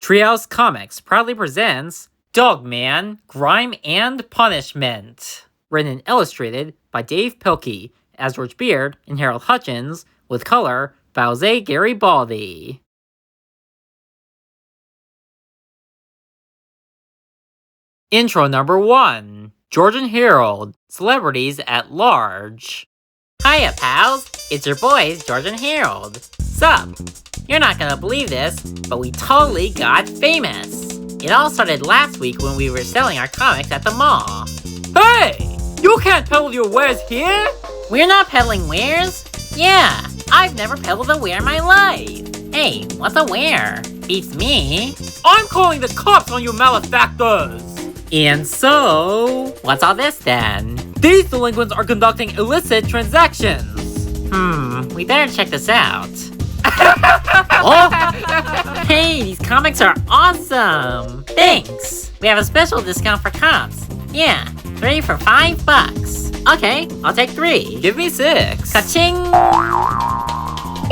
Treehouse Comics proudly presents Dogman, Grime and Punishment. Written and illustrated by Dav Pilkey as George Beard and Harold Hutchins, with color by Jose Garibaldi. Intro number 1. George and Harold, celebrities at large. Hiya pals, it's your boys George and Harold. Sup? You're not gonna believe this, but we totally got famous. It all started last week when we were selling our comics at the mall. Hey! You can't peddle your wares here! We're not peddling wares? Yeah, I've never peddled a ware in my life. Hey, what's a ware? Beats me. I'm calling the cops on you malefactors! And so, what's all this then? These delinquents are conducting illicit transactions. We better check this out. Oh! Hey, these comics are awesome! Thanks! We have a special discount for cops. Yeah, 3 for $5. Okay, I'll take 3. Give me 6. Ka-ching!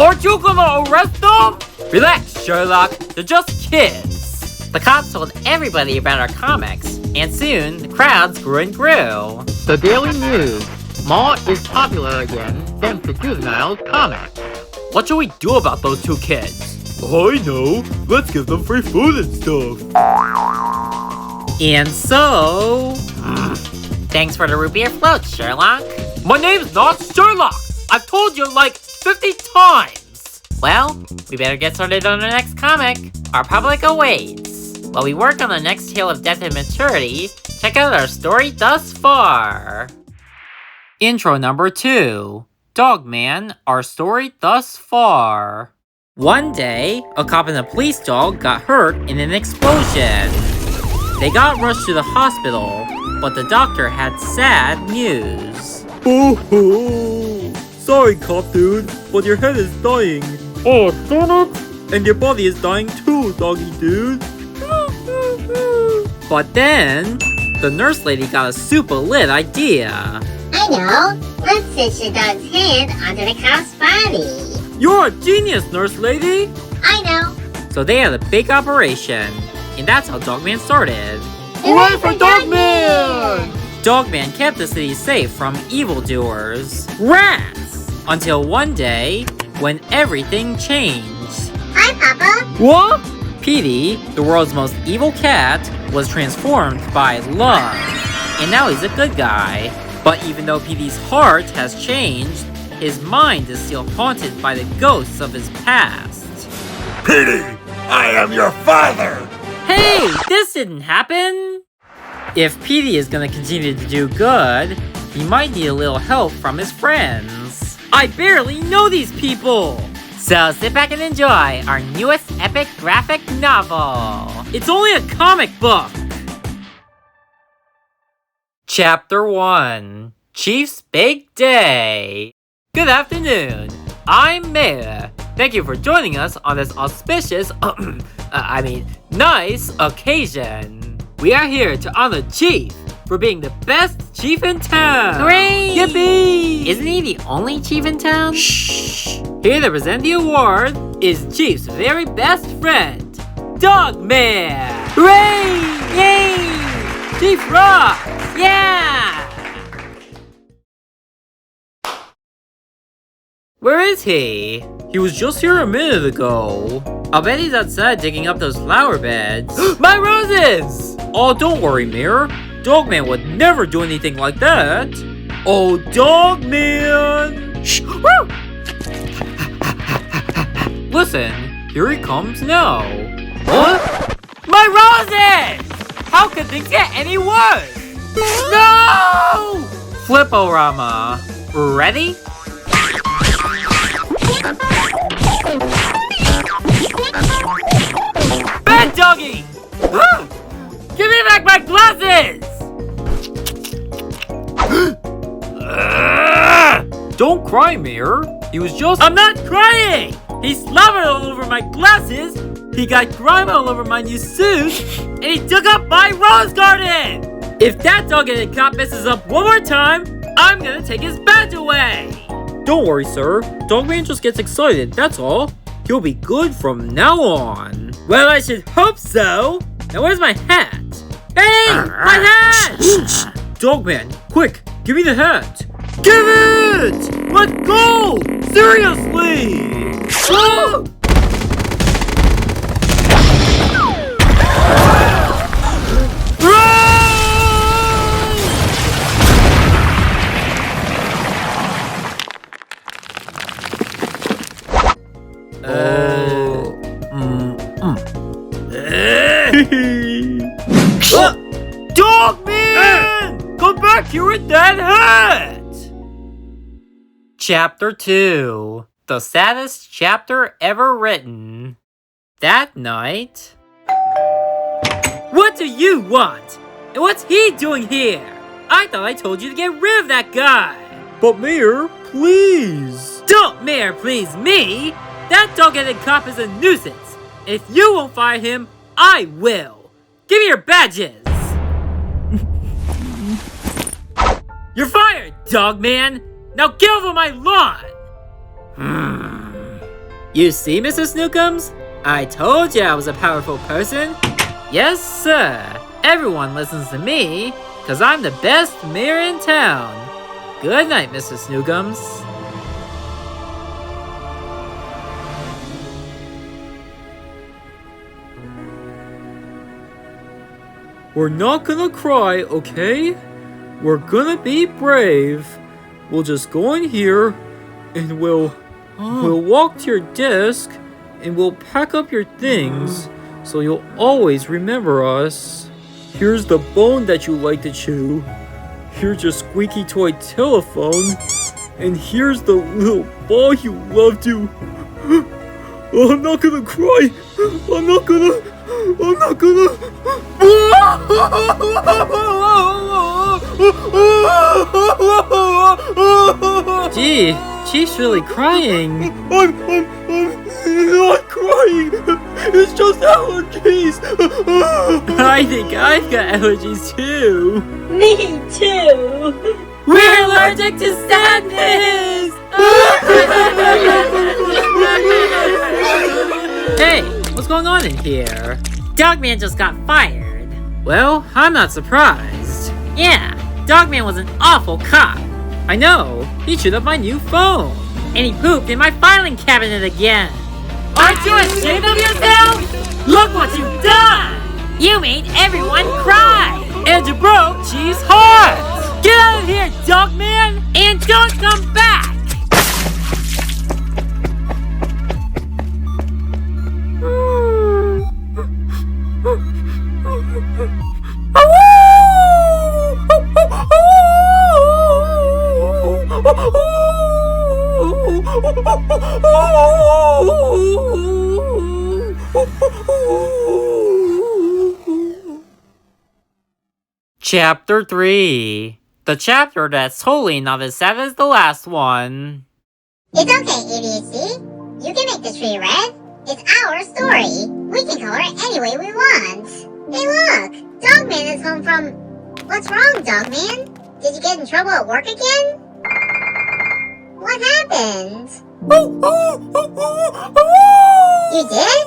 Aren't you gonna arrest them? Relax, Sherlock. They're just kids. The cops told everybody about our comics, and soon the crowds grew and grew. The Daily News. Mall is popular again thanks to Juvenile's comics. What should we do about those 2 kids? I know. Let's give them free food and stuff. And so... Thanks for the root beer float, Sherlock. My name's not Sherlock! I've told you like 50 times! Well, we better get started on our next comic. Our public awaits. While we work on the next tale of death and maturity, check out our story thus far. Intro number 2. Dogman, our story thus far. One day, a cop and a police dog got hurt in an explosion. They got rushed to the hospital, but the doctor had sad news. Oh, sorry, cop dude, but your head is dying. Oh, darn it! And your body is dying too, doggy dude. But then, the nurse lady got a super lit idea. I know. Let's stitch the dog's hand onto the cop's body. You're a genius, nurse lady! I know. So they had a big operation, and that's how Dogman started. Hooray for Dogman! Dogman kept the city safe from evildoers, rats, until one day when everything changed. Hi, Papa. What? Petey, the world's most evil cat, was transformed by love, and now he's a good guy. But even though Petey's heart has changed, his mind is still haunted by the ghosts of his past. Petey, I am your father! Hey, this didn't happen! If Petey is gonna continue to do good, he might need a little help from his friends. I barely know these people! So sit back and enjoy our newest epic graphic novel. It's only a comic book! Chapter 1. Chief's Big Day. Good afternoon. I'm Mayor. Thank you for joining us on this auspicious, nice occasion. We are here to honor Chief for being the best chief in town. Hooray! Yippee! Isn't he the only chief in town? Shh. Here to present the award is Chief's very best friend, Dogman. Hooray! Yay! Chief rocks! Yeah! Where is he? He was just here a minute ago. I'll bet he's outside digging up those flower beds. My roses! Oh, don't worry, Mayor. Dogman would never do anything like that. Oh, Dogman! Shh! Woo! Listen, here he comes now. What? My roses! How could things get any worse? No! Flip-O-Rama. Ready? Bad doggy! Give me back my glasses! Don't cry, Mayor. He was just— I'm not crying! He slobbered all over my glasses, he got grime all over my new suit, and he took up my rose garden! If that dog-headed cop messes up one more time, I'm gonna take his badge away! Don't worry, sir. Dogman just gets excited, that's all. He'll be good from now on. Well, I should hope so. Now where's my hat? Hey, my hat! Dogman, quick, give me the hat. Give it! Let's go! Seriously! Oh! Dogman! Come back here with that hat! Chapter 2. The saddest chapter ever written. That night... What do you want? And what's he doing here? I thought I told you to get rid of that guy! But Mayor, please! Don't Mayor please me! That dog-headed cop is a nuisance! If you won't fire him, I will! Give me your badges! You're fired, Dogman! Now get over my lawn! You see, Mr. Snookums? I told you I was a powerful person. Yes, sir. Everyone listens to me, cause I'm the best mayor in town. Good night, Mr. Snookums. We're not gonna cry, okay? We're gonna be brave. We'll just go in here and we'll walk to your desk and we'll pack up your things so you'll always remember us. Here's the bone that you like to chew. Here's your squeaky toy telephone. And here's the little ball you love to... Oh, I'm not gonna cry. I'm not gonna... Gee, she's really crying. I'm not crying. It's just allergies. I think I've got allergies too. Me too. We're allergic to sadness! Hey, what's going on in here? Dogman just got fired. Well, I'm not surprised. Yeah, Dogman was an awful cop. I know, he chewed up my new phone. And he pooped in my filing cabinet again. Aren't you ashamed of yourself? Look what you've done! You made everyone cry! And you broke Chief's heart! Get out of here, Dogman! And don't come back! Chapter 3. The chapter that's totally not as sad as the last one. It's okay, idiocy. You can make the tree red. It's our story. We can color it any way we want. Hey look! Dogman is home from... What's wrong, Dogman? Did you get in trouble at work again? What happened? You did?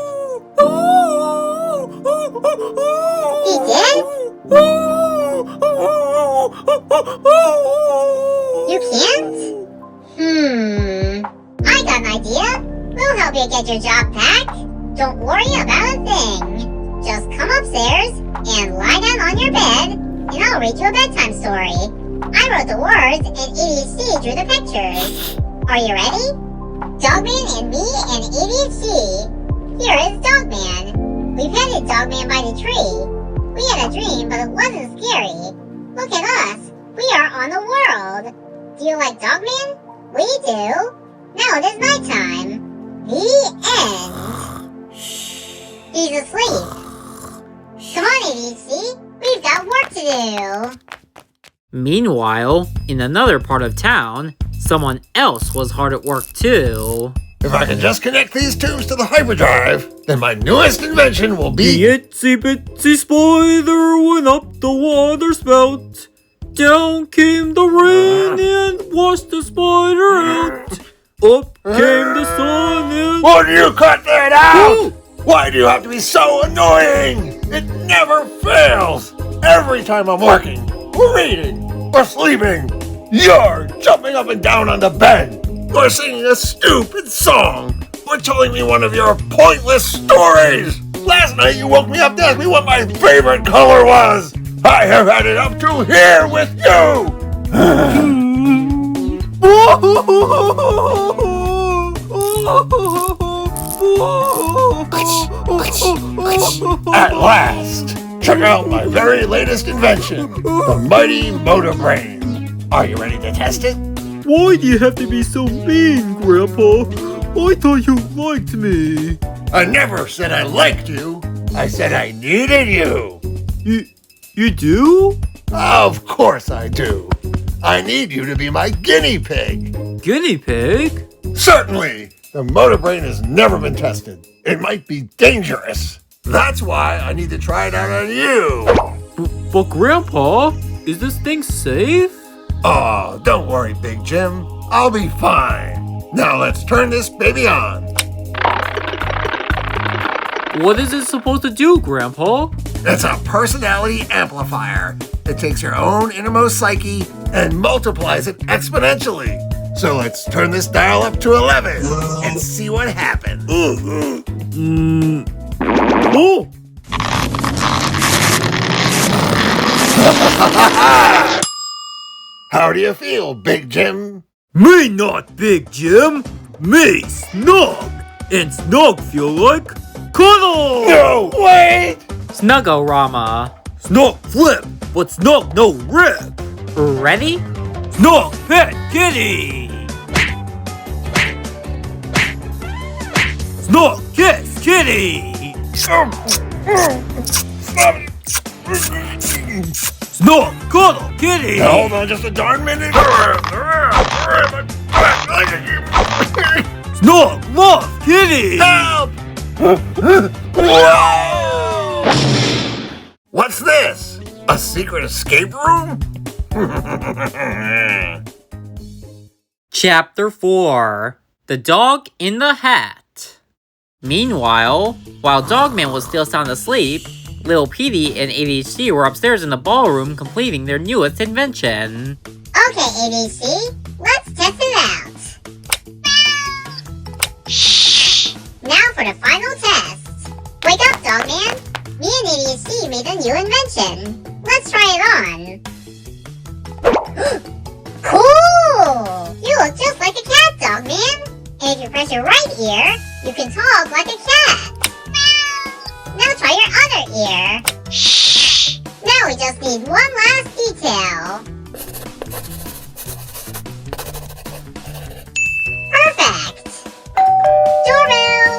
He did? You can't? I got an idea. We'll help you get your job back. Don't worry about a thing. Just come upstairs and lie down on your bed, and I'll read you a bedtime story. I wrote the words and EDC drew the pictures. Are you ready? Dogman and me and EDC. Here is Dogman. We petted Dogman by the tree. We had a dream, but it wasn't scary. Look at us. We are on the world. Do you like Dogman? We do. Now it is nighttime. The end. He's asleep. Come on, EDC. We've got work to do. Meanwhile, in another part of town, someone else was hard at work too. If I can just connect these tubes to the hyperdrive, then my newest invention will be... The itsy bitsy spider went up the water spout. Down came the rain and washed the spider out. Up came the sun and... Would you cut that out? Why do you have to be so annoying? It never fails. Every time I'm working, or reading, or sleeping, you're jumping up and down on the bed, or singing a stupid song, or telling me one of your pointless stories. Last night you woke me up to ask me what my favorite color was. I have had it up to here with you. At last, check out my very latest invention, the mighty motor brain. Are you ready to test it? Why do you have to be so mean, Grandpa? I thought you liked me. I never said I liked you. I said I needed you. You do? Of course I do. I need you to be my guinea pig. Guinea pig? Certainly. The motor brain has never been tested. It might be dangerous. That's why I need to try it out on you. But Grandpa, is this thing safe? Oh, don't worry, Big Jim. I'll be fine. Now let's turn this baby on. What is it supposed to do, Grandpa? It's a personality amplifier. It takes your own innermost psyche and multiplies it exponentially. So let's turn this dial up to 11 and see what happens. Oh! How do you feel, Big Jim? Me not Big Jim. Me Snug. And Snug feel like cuddle. No, wait! Snuggle-rama. Snug flip, but Snug no rip. Ready? Snug pet kitty. Snug kiss kitty. Snug cuddle kitty. Now, hold on just a darn minute. Snug love kitty. Help! Whoa! What's this? A secret escape room? Chapter 4. The Dog in the Hat. Meanwhile, while Dogman was still sound asleep, Lil Petey and ADHD were upstairs in the ballroom completing their newest invention. Okay, ADC, let's test it out. Now for the final test. Wake up, Dogman. Me and ADC made a new invention. Let's try it on. Cool! You look just like a cat, Dogman. And if you press your right ear, you can talk like a cat. Now try your other ear. Now we just need one last detail. Perfect! Doorbell!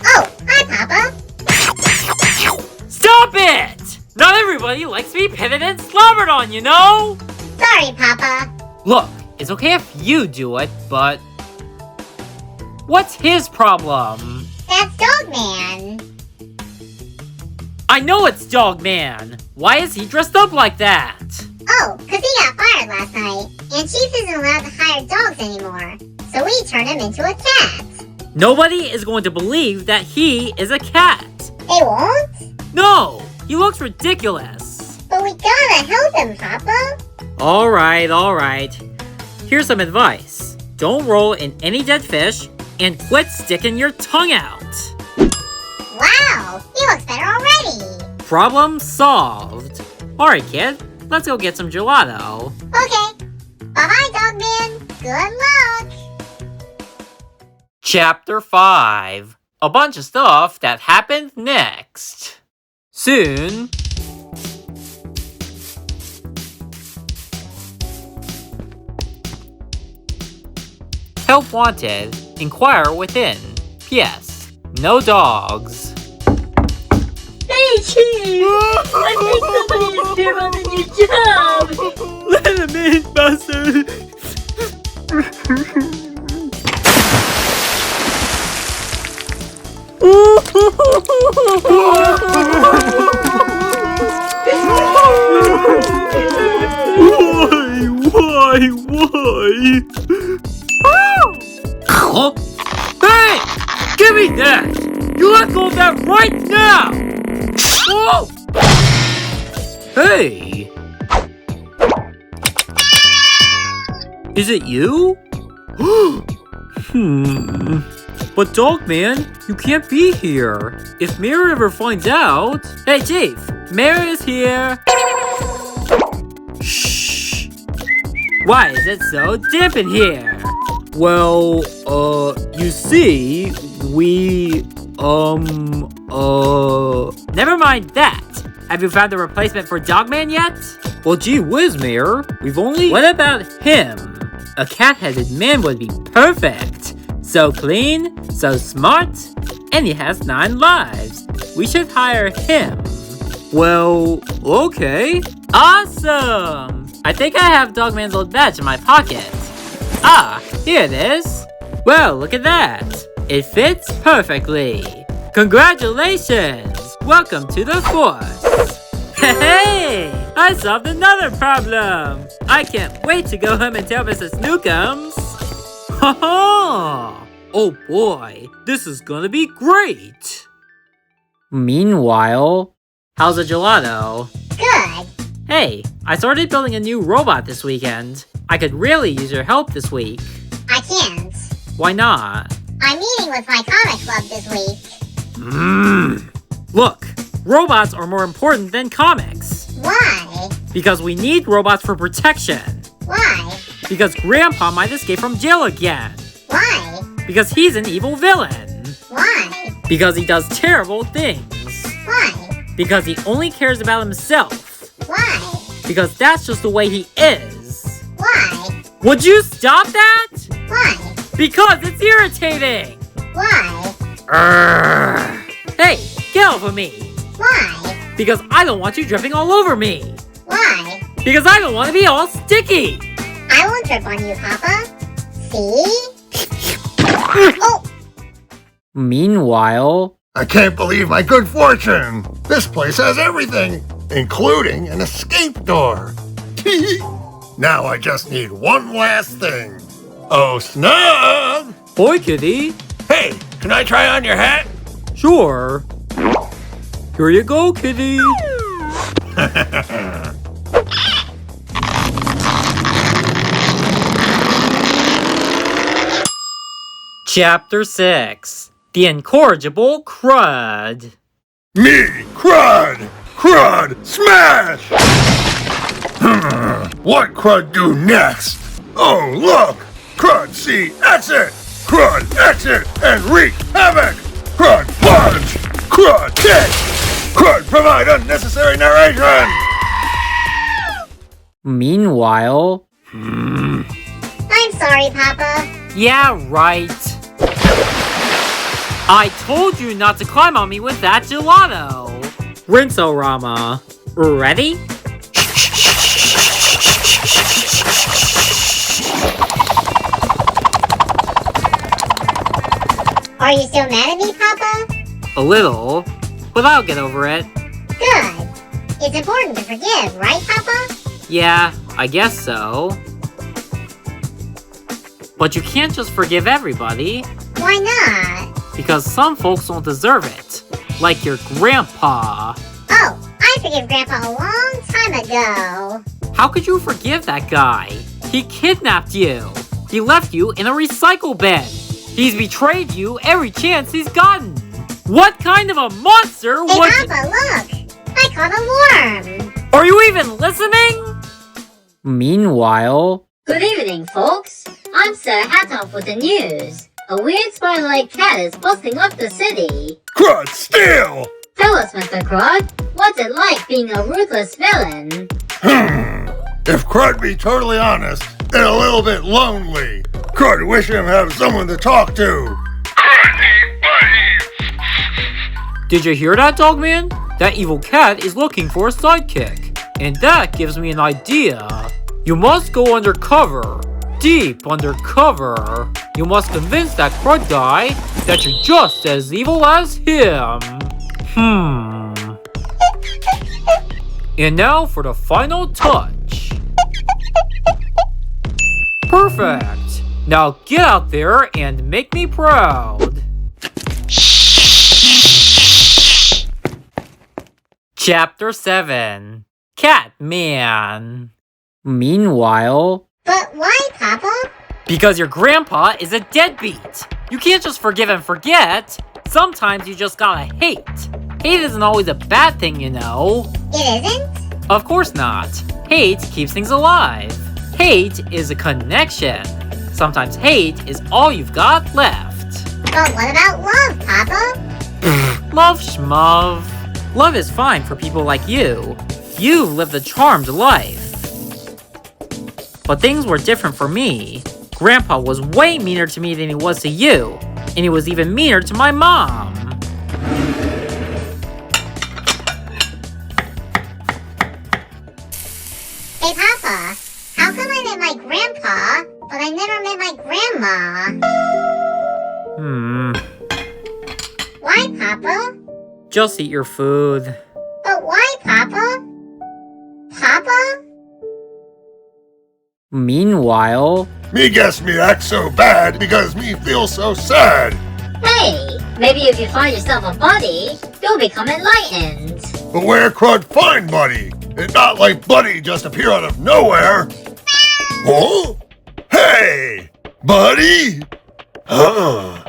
Oh, hi, Papa. Stop it! Not everybody likes to be petted and slobbered on, you know? Sorry, Papa. Look, it's okay if you do it, but... what's his problem? That's Dogman. I know it's Dogman! Why is he dressed up like that? Oh, 'cause he got fired last night, and Chief isn't allowed to hire dogs anymore, so we turned him into a cat. Nobody is going to believe that he is a cat. They won't? No, he looks ridiculous. But we gotta help him, Papa. Alright. Here's some advice. Don't roll in any dead fish, and quit sticking your tongue out. Wow, he looks better already. Problem solved. Alright, kid, let's go get some gelato. Okay. Bye-bye, Dogman. Good luck. Chapter 5. A bunch of stuff that happened next. Soon. Help wanted. Inquire within. P.S. No dogs. Hey, Chief! I think somebody is here on the new job! Let him in, Buster. Why? Huh? Hey! Give me that! You let go of that right now! Whoa! Hey! Is it you? But Dogman, you can't be here. If Mayor ever finds out... Hey Chief, Mayor is here. Shh. Why is it so damp in here? Well, you see, we, Never mind that. Have you found a replacement for Dogman yet? Well, gee whiz, Mayor. We've only... What about him? A cat-headed man would be perfect. So clean, so smart, and he has 9 lives. We should hire him. Well, okay. Awesome! I think I have Dogman's old badge in my pocket. Ah, here it is. Well, look at that. It fits perfectly. Congratulations! Welcome to the force. Hey! I solved another problem. I can't wait to go home and tell Mrs. Snookums. Ha ha! Oh boy, this is gonna be great. Meanwhile, how's the gelato? Good. Hey, I started building a new robot this weekend. I could really use your help this week. I can't. Why not? I'm meeting with my comic club this week. Look, robots are more important than comics. Why? Because we need robots for protection. Why? Because Grandpa might escape from jail again. Why? Because he's an evil villain. Why? Because he does terrible things. Why? Because he only cares about himself. Why? Because that's just the way he is. Why? Would you stop that? Why? Because it's irritating. Why? Hey, get off of me. Why? Because I don't want you dripping all over me. Why? Because I don't want to be all sticky. I won't trip on you, Papa. See? Oh! Meanwhile... I can't believe my good fortune! This place has everything, including an escape door. Now I just need one last thing. Oh, Snug! Boy, kitty. Hey, can I try on your hat? Sure. Here you go, kitty. Chapter 6. The Incorrigible Crud. Me, Crud! Crud, smash! What Crud do next? Oh, look! Crud see exit! Crud exit and wreak havoc! Crud plunge! Crud kick! Crud provide unnecessary narration! Meanwhile... I'm sorry, Papa. Yeah, right. I told you not to climb on me with that gelato. Rinso-rama. Ready? Are you still mad at me, Papa? A little, but I'll get over it. Good. It's important to forgive, right, Papa? Yeah, I guess so. But you can't just forgive everybody, Why not? because some folks don't deserve it. Like your grandpa. Oh, I forgave Grandpa a long time ago. How could you forgive that guy? He kidnapped you. He left you in a recycle bin. He's betrayed you every chance he's gotten. What kind of a monster Hey, would... Papa, look! I caught a worm! Are you even listening? Meanwhile... Good evening, folks. I'm Sir Hatoff with the news. A weird spider-like cat is busting up the city. Crud steal! Tell us, Mr. Crud, what's it like being a ruthless villain? If Crud be totally honest, and a little bit lonely, Crud wish him have someone to talk to. Did you hear that, Dogman? That evil cat is looking for a sidekick. And that gives me an idea. You must go undercover. Deep undercover. You must convince that Crud guy that you're just as evil as him. And now for the final touch. Perfect. Now get out there and make me proud. Chapter 7. Catman. Meanwhile... But why, Papa? Because your grandpa is a deadbeat. You can't just forgive and forget. Sometimes you just gotta hate. Hate isn't always a bad thing, you know. It isn't? Of course not. Hate keeps things alive. Hate is a connection. Sometimes hate is all you've got left. But what about love, Papa? Love schmuv. Love is fine for people like you. You've lived a charmed life. But things were different for me. Grandpa was way meaner to me than he was to you. And he was even meaner to my mom. Hey, Papa, how come I met my grandpa, but I never met my grandma? Why, Papa? Just eat your food. But why, Papa? Papa? Meanwhile... Me guess me act so bad because me feel so sad. Hey, maybe if you find yourself a buddy, you'll become enlightened. But where Crud find Buddy? It's not like Buddy just appear out of nowhere. Oh? Hey! Buddy? Huh?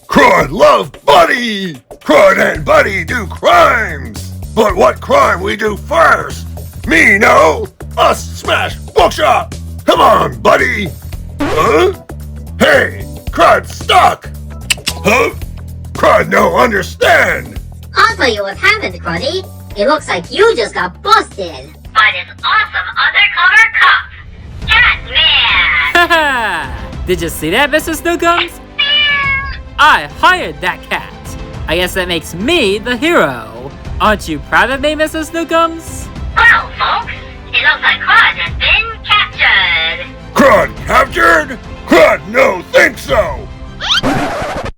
Crud love Buddy! Crud and Buddy do crimes! But what crime we do first? Me know! Us smash bookshop! Come on, Buddy! Huh? Hey! Crud stuck! Huh? Crud no understand! I'll tell you what happened, Cruddy. It looks like you just got busted by this awesome undercover cop, Catman! Haha! Did you see that, Mrs. Snookums? I hired that cat. I guess that makes me the hero. Aren't you proud of me, Mrs. Snookums? Well, folks, it looks like Crud has been captured. Crud captured? Crud no think so! Crud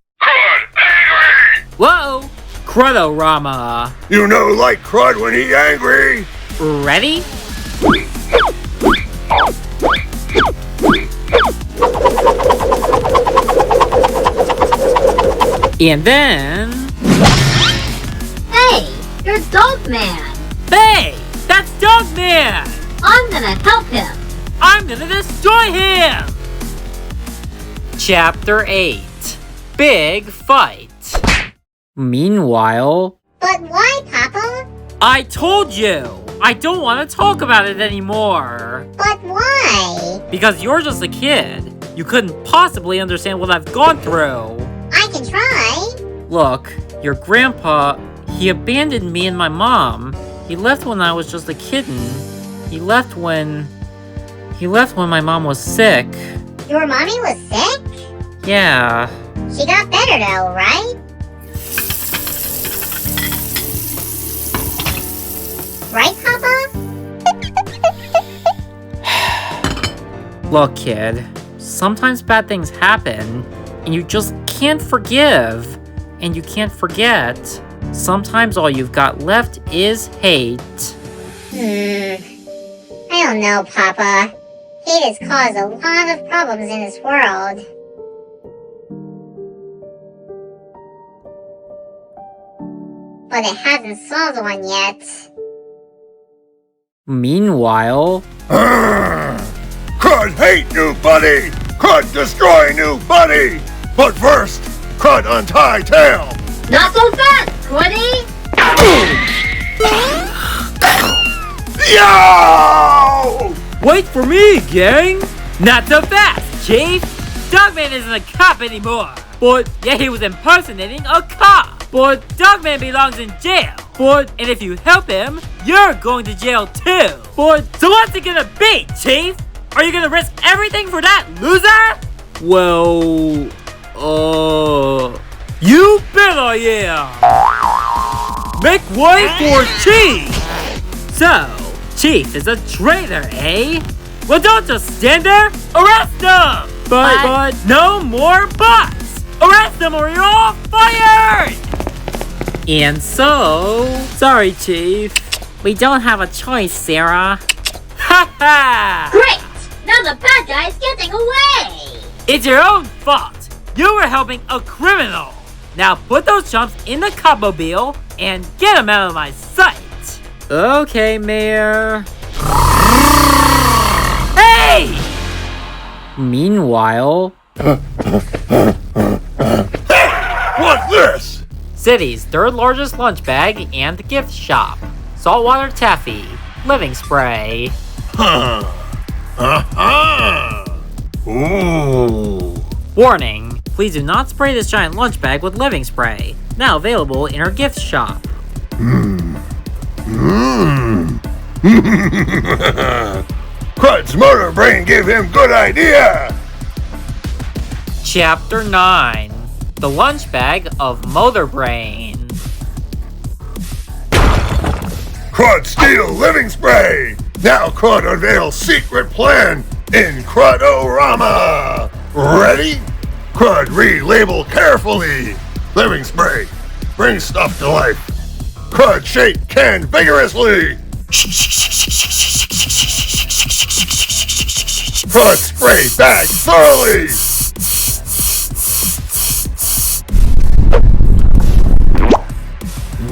angry! Whoa! Crudorama. You know like Crud when he angry? Ready? And then... Hey, you're Dogman. Hey! That's Dogman! I'm gonna help him. I'm gonna destroy him! Chapter 8. Big Fight. Meanwhile... But why, Papa? I told you! I don't want to talk about it anymore! But why? Because you're just a kid. You couldn't possibly understand what I've gone through. I can try. Look, your grandpa, he abandoned me and my mom. He left when I was just a kitten. He left when my mom was sick. Your mommy was sick? Yeah. She got better though, right? Right, Papa? Look, kid. Sometimes bad things happen, and you just can't forgive. And you can't forget. Sometimes all you've got left is hate. I don't know, Papa. Hate has caused a lot of problems in this world. But it hasn't solved one yet. Meanwhile... Crud hate new Buddy! Crud destroy new Buddy! But first, Crud untie tail! Not so fast, Cruddy! Yo! Wait for me, gang! Not so fast, Chief! Dogman isn't a cop anymore! But, yeah, he was impersonating a cop! But Dogman belongs in jail! But, and if you help him, you're going to jail too! But, so what's it gonna be, Chief? Are you gonna risk everything for that loser? Well, you bet I am! Make way for Chief! So, Chief is a traitor, eh? Well, don't just stand there, arrest him! But no more buts! Arrest them or you're all fired! And so... Sorry, Chief. We don't have a choice, Sarah. Ha ha! Great! Now the bad guy's getting away! It's your own fault. You were helping a criminal. Now put those chumps in the cupmobile and get them out of my sight. Okay, Mayor. Hey! Meanwhile... What's this? City's third largest lunch bag and gift shop. Saltwater taffy. Living spray. Ooh. Warning. Please do not spray this giant lunch bag with living spray. Now available in our gift shop. Crud's motor brain gave him good idea. Chapter 9. The lunch bag of Motor Brain. Crud steal living spray. Now Crud unveils secret plan in Crud-O-Rama. Ready? Crud read label carefully. Living spray. Bring stuff to life. Crud shake can vigorously. Crud spray bag thoroughly.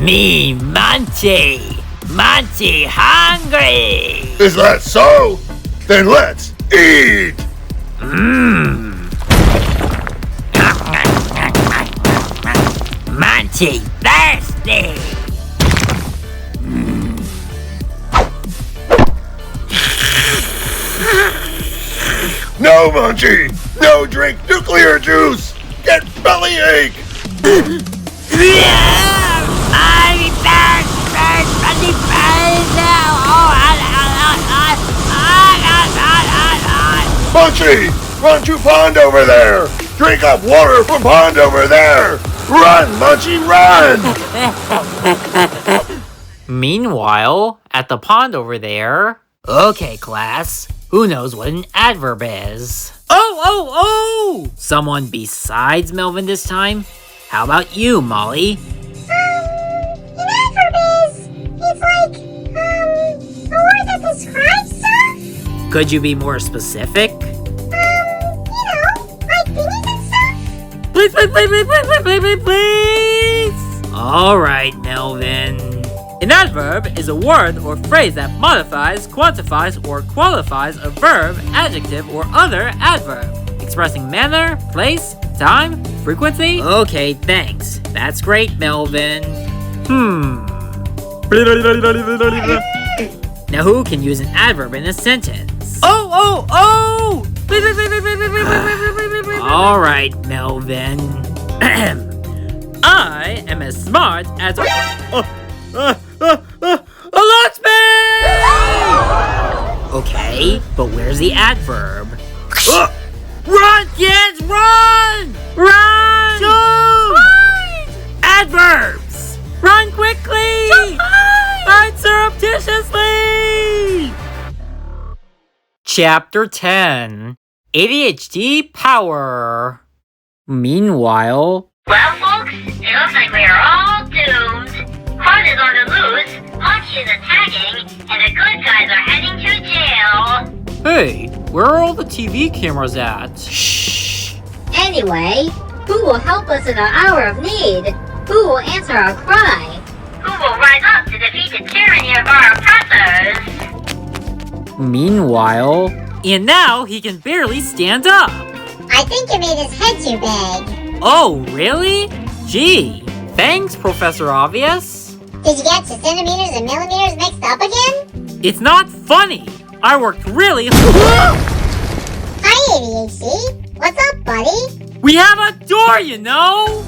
Me, Monty! Monty hungry! Is that so? Then let's eat. Monty thirsty! No, Munchie! No drink nuclear juice! Get bellyache! I'm Monty Munchie! Run to pond over there! Drink up water from pond over there! Run, Munchie, run! Meanwhile, at the pond over there... Okay, class. Who knows what an adverb is? Oh! Someone besides Melvin this time? How about you, Molly? An adverb is, it's like, a word that describes stuff. Could you be more specific? Like thingies and stuff. Please! Alright, Melvin. An adverb is a word or phrase that modifies, quantifies, or qualifies a verb, adjective, or other adverb, expressing manner, place, time, frequency. Okay, thanks. That's great, Melvin. Now who can use an adverb in a sentence? Oh! Alright, Melvin. I am as smart as a locksmith! Okay, but where's the adverb? Run, kids, run! Run! Jump! Adverbs! Run quickly! Jump high! Run surreptitiously! Chapter 10. ADHD Power. Meanwhile... Well, folks, it looks like we are all doomed. Crud is on the loose, Buncha is attacking, and the good guys are heading to jail. Hey, where are all the TV cameras at? Shh. Anyway, who will help us in our hour of need? Who will answer our cry? Who will rise up to defeat the tyranny of our oppressors? Meanwhile... And now he can barely stand up. I think you made his head too big. Oh, really? Gee, thanks, Professor Obvious. Did you get your centimeters and millimeters mixed up again? It's not funny. I worked really Hi, ADHD. What's up, buddy? We have a door, you know?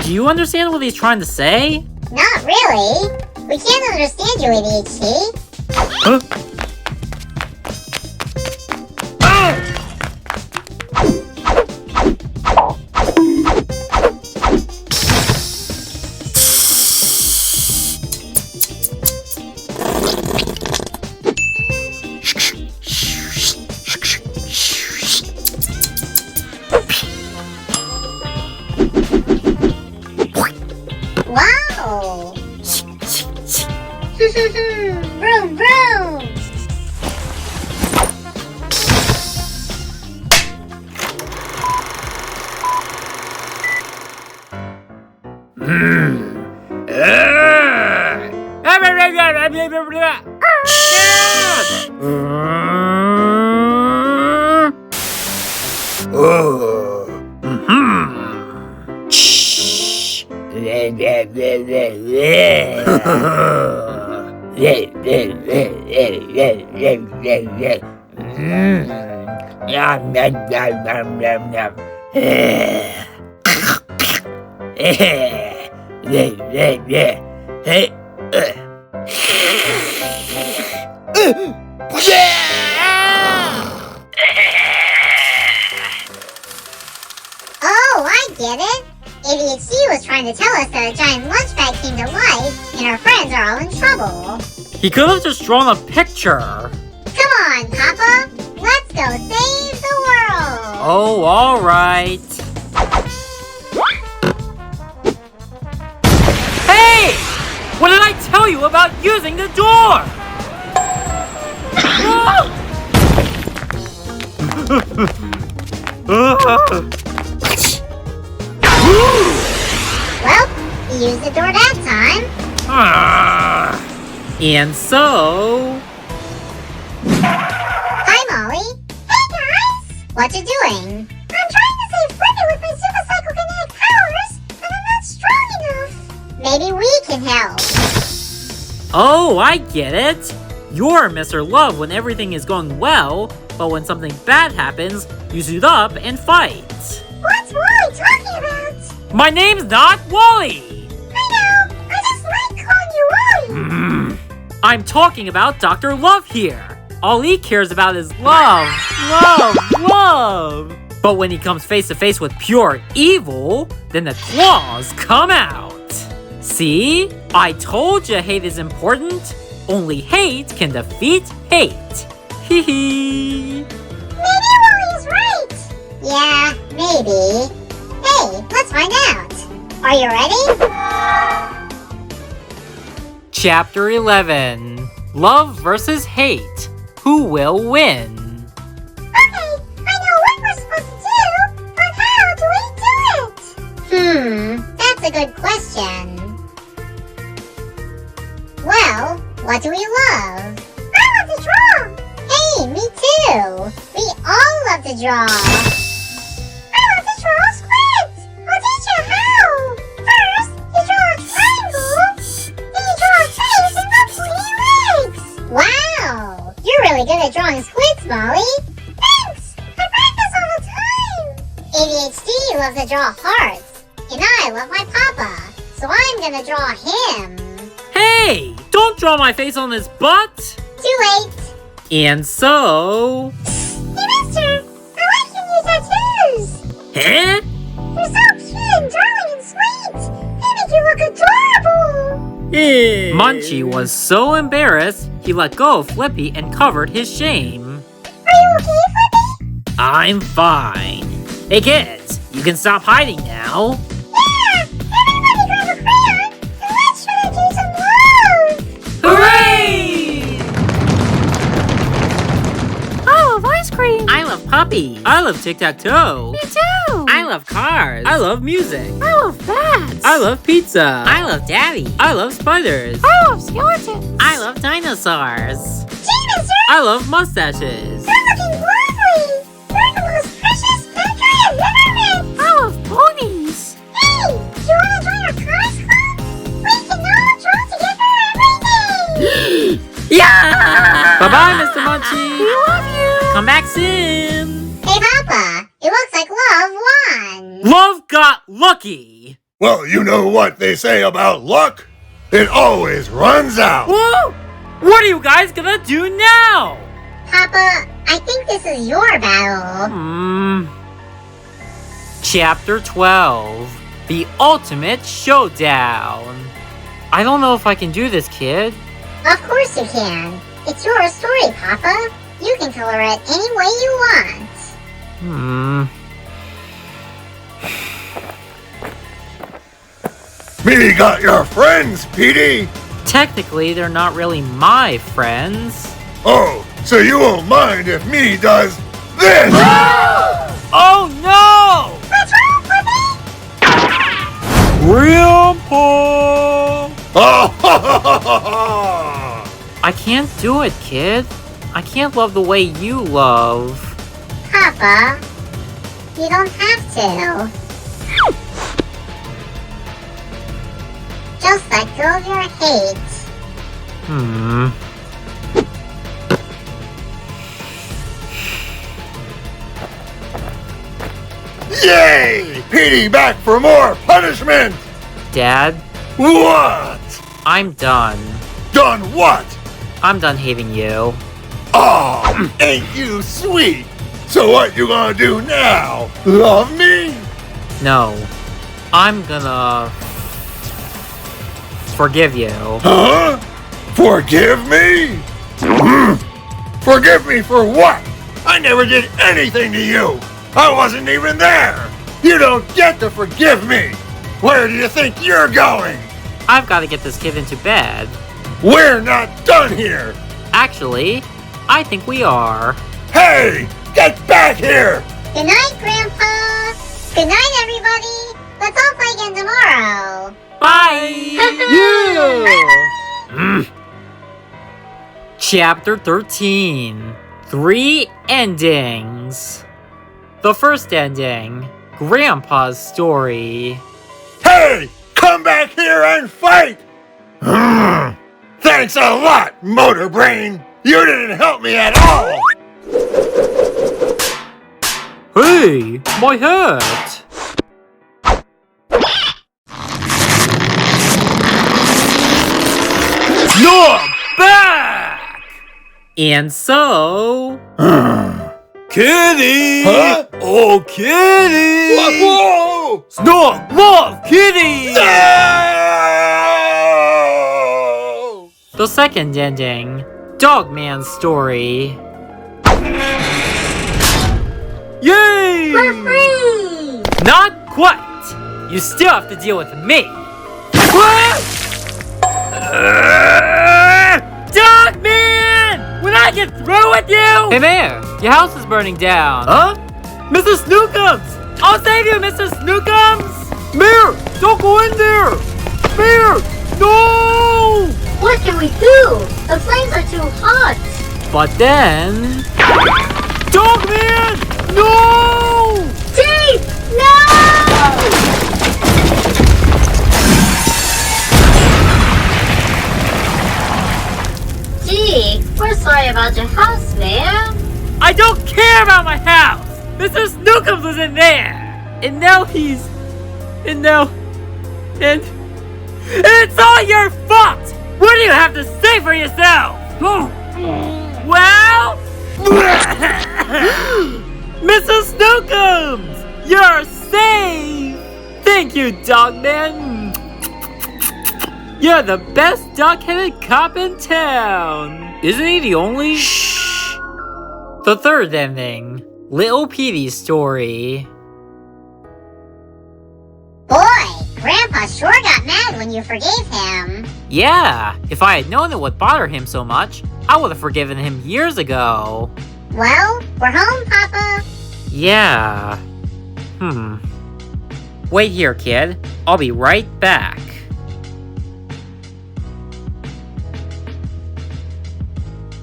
Do you understand what he's trying to say? Not really. We can't understand you, ADHD. Huh? Wow. Vroom, vroom! Oh, I get it. ADHD was trying to tell us that a giant lunch bag came to life and our friends are all in trouble. He could have just drawn a picture. Come on, Papa. Let's go save the world. Oh, alright. Hey! What did I tell you about using the door? Well, you used the door that time. And so... Hi, Molly. Hey, guys. What you doing? I'm trying to save Flippy with my super psychokinetic powers, and I'm not strong enough. Maybe we can help. Oh, I get it. You're Mr. Love when everything is going well, but when something bad happens, you suit up and fight. What's Wally talking about? My name's not Wally! I know. I just like calling you Wally. I'm talking about Dr. Love here. All he cares about is love, love, love. But when he comes face to face with pure evil, then the claws come out. See? I told you hate is important. Only hate can defeat hate. Hee hee. Maybe Wally's right. Yeah, maybe. Hey, let's find out. Are you ready? Chapter 11. Love versus hate. Who will win? Okay, I know what we're supposed to do, but how do we do it? That's a good question. Well, what do we love? I love to draw. Hey, me too. We all love to draw. I love to draw squids. I'll teach you how. First, you draw a triangle. Then you draw a face and the pointy legs. Wow, you're really good at drawing squids, Molly. Thanks. I practice all the time. ADHD loves to draw hearts, and I love my papa, so I'm gonna draw him. Hey! Don't draw my face on his butt! Too late. And so... Hey, mister, I like your new tattoos. Huh? You're so cute and darling and sweet. They make you look adorable. Munchie was so embarrassed, he let go of Flippy and covered his shame. Are you okay, Flippy? I'm fine. Hey kids, you can stop hiding now. Yeah, everybody grab a crayon and let's try to do some love. Hooray! I love ice cream. I love puppies. I love tic-tac-toe. Me too. I love cars. I love music. I love bats. I love pizza. I love daddy. I love spiders. I love skeletons. I love dinosaurs. Gee, mister, I love mustaches. you're looking lovely. You're the most precious pet guy I've ever met. I love ponies. Hey, do you want to join our cars club? We can all draw together every day. Yeah! Bye-bye, Mr. Munchie. We love you. Come back soon. Hey, Papa, it looks like love won. Love got lucky. Well, you know what they say about luck? It always runs out. Whoa! What are you guys gonna do now? Papa, I think this is your battle. Chapter 12. The Ultimate Showdown. I don't know if I can do this, kid. Of course you can. It's your story, Papa. You can color it any way you want. Me got your friends, Petey. Technically, they're not really my friends. Oh, so you won't mind if me does this? Oh no! What's wrong with me? Grandpa! I can't do it, kid. I can't love the way you love. Papa, you don't have to. Just let go of your hate. Yay! Petey back for more punishment! Dad, What? I'm done. Done what? I'm done hating you. Oh, ain't you sweet? So what you gonna do now? Love me? No, I'm gonna forgive you. Huh? Forgive me? Forgive me for what? I never did anything to you. I wasn't even there. You don't get to forgive me. Where do you think you're going? I've got to get this kid into bed. We're not done here. Actually, I think we are. Hey, get back here. Good night, Grandpa. Good night, everybody. Let's all play again tomorrow. Bye! Yeah! Chapter 13. 3 endings. The first ending, Grandpa's story. Hey, come back here and fight. Thanks a lot, Motor Brain. You didn't help me at all. Hey, my hat! You're back! And so... Kitty! Huh? Oh, Kitty! Whoa! Snug, love, Kitty! No! The second ending, Dogman's story. Yay! We're free! Not quite! You still have to deal with me! Dogman! When I get through with you! Hey there! Your house is burning down. Huh? Mr. Snookums! I'll save you, Mr. Snookums! Mayor, don't go in there! Mayor, no! What can we do? The flames are too hot! But then... Dogman, no! Chief! No! Gee, we're sorry about your house, Mayor. I don't care about my house! Mr. Snookums was in there! And now he's... And it's all your fault! What do you have to say for yourself? Well... Mr. Snookums! You're safe! Thank you, Dogman! You're the best duck-headed cop in town! Isn't he the only? Shh! The third ending, Little Petey's story. Boy, Grandpa sure got mad when you forgave him. Yeah, if I had known it would bother him so much, I would have forgiven him years ago. Well, we're home, Papa. Yeah. Wait here, kid. I'll be right back.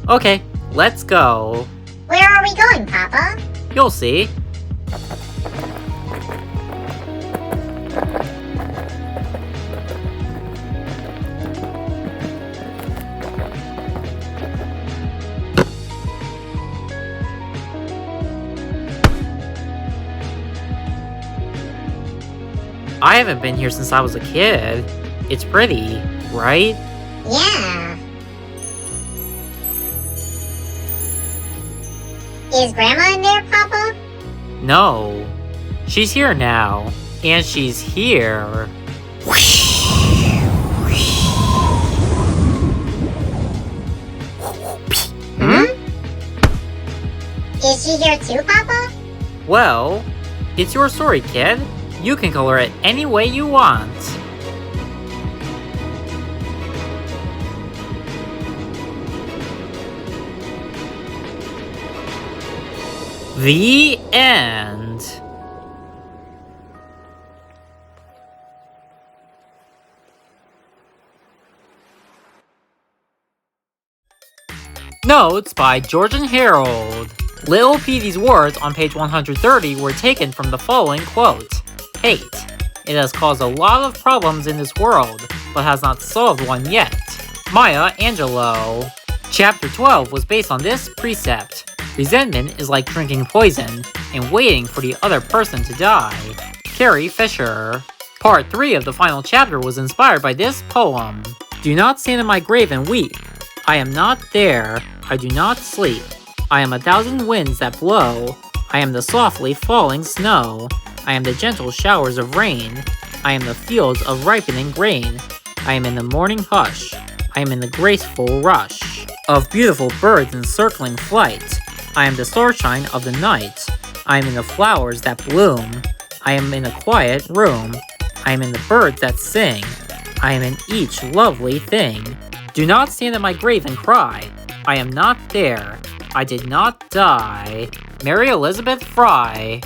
Okay, let's go. Where are we going, Papa? You'll see. I haven't been here since I was a kid. It's pretty, right? Yeah. Is Grandma in there, Papa? No. She's here now. And she's here. Is she here too, Papa? Well, it's your story, kid. You can color it any way you want. The end. Notes by George and Harold. Little Petey's words on page 130 were taken from the following quote. Hate. It has caused a lot of problems in this world, but has not solved one yet. Maya Angelou. Chapter 12 was based on this precept. Resentment is like drinking poison and waiting for the other person to die. Carrie Fisher. Part 3 of the final chapter was inspired by this poem. Do not stand in my grave and weep. I am not there. I do not sleep. I am 1,000 winds that blow. I am the softly falling snow. I am the gentle showers of rain. I am the fields of ripening grain. I am in the morning hush. I am in the graceful rush of beautiful birds in circling flight. I am the starshine of the night. I am in the flowers that bloom. I am in a quiet room. I am in the birds that sing. I am in each lovely thing. Do not stand at my grave and cry. I am not there. I did not die. Mary Elizabeth Fry.